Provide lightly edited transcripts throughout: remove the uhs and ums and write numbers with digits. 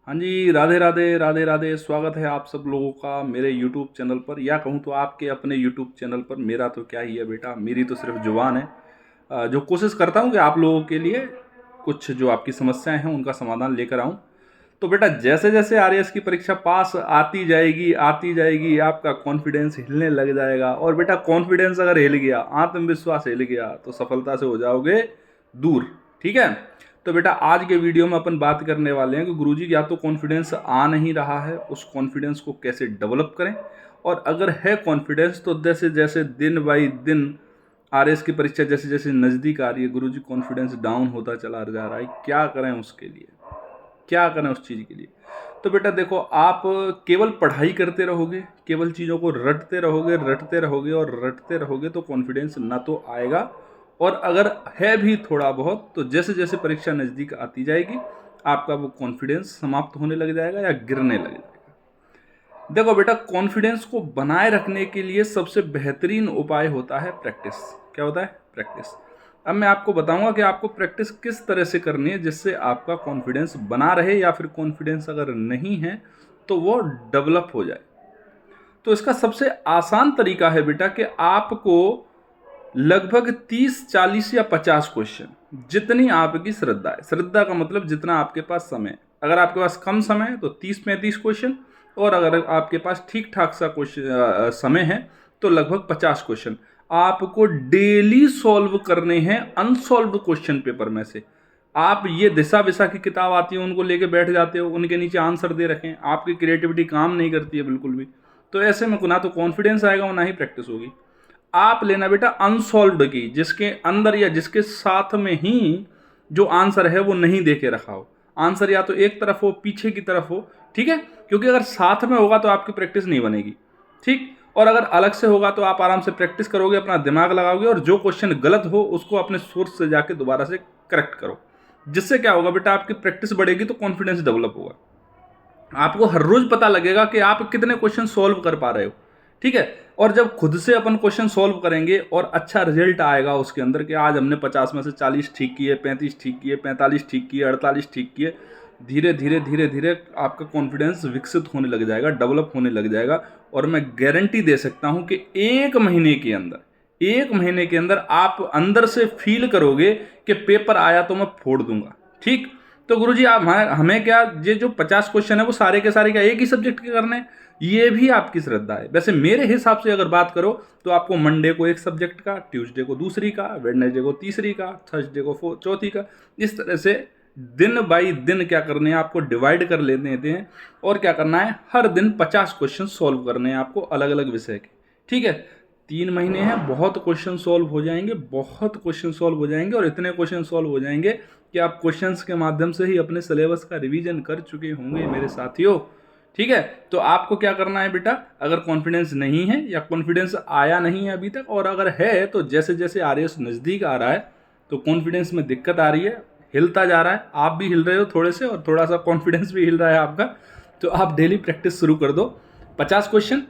हाँ जी, राधे राधे राधे राधे। स्वागत है आप सब लोगों का मेरे यूट्यूब चैनल पर, या कहूँ तो आपके अपने यूट्यूब चैनल पर। मेरा तो क्या ही है बेटा, मेरी तो सिर्फ जुबान है। जो कोशिश करता हूँ कि आप लोगों के लिए कुछ जो आपकी समस्याएं हैं उनका समाधान लेकर आऊँ। तो बेटा, जैसे जैसे आरएएस की परीक्षा पास आती जाएगी आपका कॉन्फिडेंस हिलने लग जाएगा। और बेटा, कॉन्फिडेंस अगर हिल गया, आत्मविश्वास हिल गया, तो सफलता से हो जाओगे दूर। ठीक है। तो बेटा, आज के वीडियो में अपन बात करने वाले हैं कि गुरुजी, या तो कॉन्फिडेंस आ नहीं रहा है, उस कॉन्फिडेंस को कैसे डेवलप करें, और अगर है कॉन्फिडेंस तो जैसे जैसे दिन बाई दिन आरएएस की परीक्षा जैसे जैसे नज़दीक आ रही है, गुरुजी कॉन्फिडेंस डाउन होता चला जा रहा है। क्या करें उसके लिए, क्या करें उस चीज़ के लिए? तो बेटा देखो, आप केवल पढ़ाई करते रहोगे, केवल चीज़ों को रटते रहोगे तो कॉन्फिडेंस ना तो आएगा, और अगर है भी थोड़ा बहुत तो जैसे जैसे परीक्षा नज़दीक आती जाएगी आपका वो कॉन्फिडेंस समाप्त होने लग जाएगा या गिरने लग जाएगा। देखो बेटा, कॉन्फिडेंस को बनाए रखने के लिए सबसे बेहतरीन उपाय होता है प्रैक्टिस। क्या होता है? प्रैक्टिस। अब मैं आपको बताऊंगा कि आपको प्रैक्टिस किस तरह से करनी है जिससे आपका कॉन्फिडेंस बना रहे, या फिर कॉन्फिडेंस अगर नहीं है तो वो डेवलप हो जाए। तो इसका सबसे आसान तरीका है बेटा कि आपको लगभग 30, 40 या 50 क्वेश्चन, जितनी आपकी श्रद्धा है, श्रद्धा का मतलब जितना आपके पास समय है। अगर आपके पास कम समय है तो 30-35 क्वेश्चन, और अगर आपके पास ठीक ठाक सा क्वेश्चन समय है तो लगभग 50 क्वेश्चन आपको डेली सॉल्व करने हैं अनसॉल्व्ड क्वेश्चन पेपर में से। आप ये दिशा विशा की किताब आती है उनको लेके बैठ जाते हो, उनके नीचे आंसर दे रखें, आपकी क्रिएटिविटी काम नहीं करती है बिल्कुल भी। तो ऐसे में ना तो कॉन्फिडेंस आएगा और ना ही प्रैक्टिस होगी। आप लेना बेटा अनसॉल्व्ड की, जिसके अंदर या जिसके साथ में ही जो आंसर है वो नहीं दे के रखा हो। आंसर या तो एक तरफ हो, पीछे की तरफ हो। ठीक है, क्योंकि अगर साथ में होगा तो आपकी प्रैक्टिस नहीं बनेगी। ठीक, और अगर अलग से होगा तो आप आराम से प्रैक्टिस करोगे, अपना दिमाग लगाओगे, और जो क्वेश्चन गलत हो उसको अपने सोर्स से जाके दोबारा से करेक्ट करो। जिससे क्या होगा बेटा, आपकी प्रैक्टिस बढ़ेगी तो कॉन्फिडेंस डेवलप होगा। आपको हर रोज पता लगेगा कि आप कितने क्वेश्चन सॉल्व कर पा रहे हो। ठीक है, और जब खुद से अपन क्वेश्चन सॉल्व करेंगे और अच्छा रिजल्ट आएगा उसके अंदर कि आज हमने 50 में से 40 ठीक किए, 35 ठीक किए, 45 ठीक किए, 48 ठीक किए, धीरे धीरे धीरे धीरे आपका कॉन्फिडेंस विकसित होने लग जाएगा, डेवलप होने लग जाएगा। और मैं गारंटी दे सकता हूं कि एक महीने के अंदर आप अंदर से फील करोगे कि पेपर आया तो मैं फोड़ दूंगा। ठीक, तो गुरुजी आप हमें क्या, ये जो 50 क्वेश्चन है वो सारे के सारे क्या एक ही सब्जेक्ट के करने हैं? ये भी आपकी श्रद्धा है। वैसे मेरे हिसाब से अगर बात करो तो आपको मंडे को एक सब्जेक्ट का, ट्यूसडे को दूसरी का, वेडनेसडे को तीसरी का, थर्सडे को चौथी का, इस तरह से दिन बाई दिन क्या करने हैं, आपको डिवाइड कर लेते हैं। और क्या करना है, हर दिन 50 क्वेश्चन सॉल्व करने हैं आपको, अलग अलग विषय के। ठीक है, 3 महीने हैं, बहुत क्वेश्चन सॉल्व हो जाएंगे, बहुत क्वेश्चन सॉल्व हो जाएंगे, और इतने क्वेश्चन सॉल्व हो जाएंगे कि आप क्वेश्चंस के माध्यम से ही अपने सिलेबस का रिवीजन कर चुके होंगे मेरे साथियों। ठीक है, तो आपको क्या करना है बेटा, अगर कॉन्फिडेंस नहीं है या कॉन्फिडेंस आया नहीं है अभी तक, और अगर है तो जैसे जैसे आरएएस नज़दीक आ रहा है तो कॉन्फिडेंस में दिक्कत आ रही है, हिलता जा रहा है, आप भी हिल रहे हो थोड़े से, और थोड़ा सा कॉन्फिडेंस भी हिल रहा है आपका, तो आप डेली प्रैक्टिस शुरू कर दो। 50 क्वेश्चन,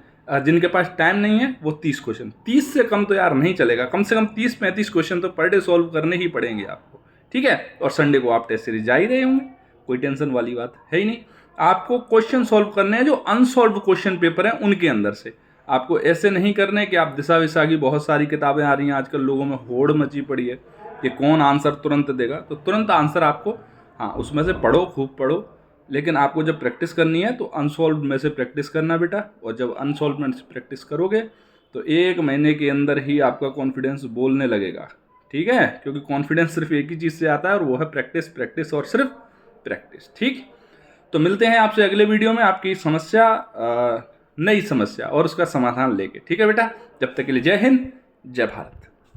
जिनके पास टाइम नहीं है वो 30 क्वेश्चन, 30 से कम तो यार नहीं चलेगा, कम से कम 30-35 क्वेश्चन तो पर डे सॉल्व करने ही पड़ेंगे आपको। ठीक है, और संडे को आप टेस्ट सीरीज जा ही रहे होंगे, कोई टेंशन वाली बात है ही नहीं। आपको क्वेश्चन सॉल्व करने हैं जो अनसॉल्व क्वेश्चन पेपर हैं उनके अंदर से। आपको ऐसे नहीं करने कि आप दिशा विशा की बहुत सारी किताबें आ रही हैं आजकल, लोगों में होड़ मची पड़ी है कि कौन आंसर तुरंत देगा, तो तुरंत आंसर आपको, हाँ उसमें से पढ़ो, खूब पढ़ो, लेकिन आपको जब प्रैक्टिस करनी है तो अनसॉल्व में से प्रैक्टिस करना बेटा। और जब अनसॉल्व में से प्रैक्टिस करोगे तो 1 महीने के अंदर ही आपका कॉन्फिडेंस बोलने लगेगा। ठीक है, क्योंकि कॉन्फिडेंस सिर्फ एक ही चीज़ से आता है, और वो है प्रैक्टिस, प्रैक्टिस और सिर्फ प्रैक्टिस। ठीक, तो मिलते हैं आपसे अगले वीडियो में आपकी समस्या, नई समस्या और उसका समाधान लेके। ठीक है बेटा, जब तक के लिए जय हिंद, जय भारत।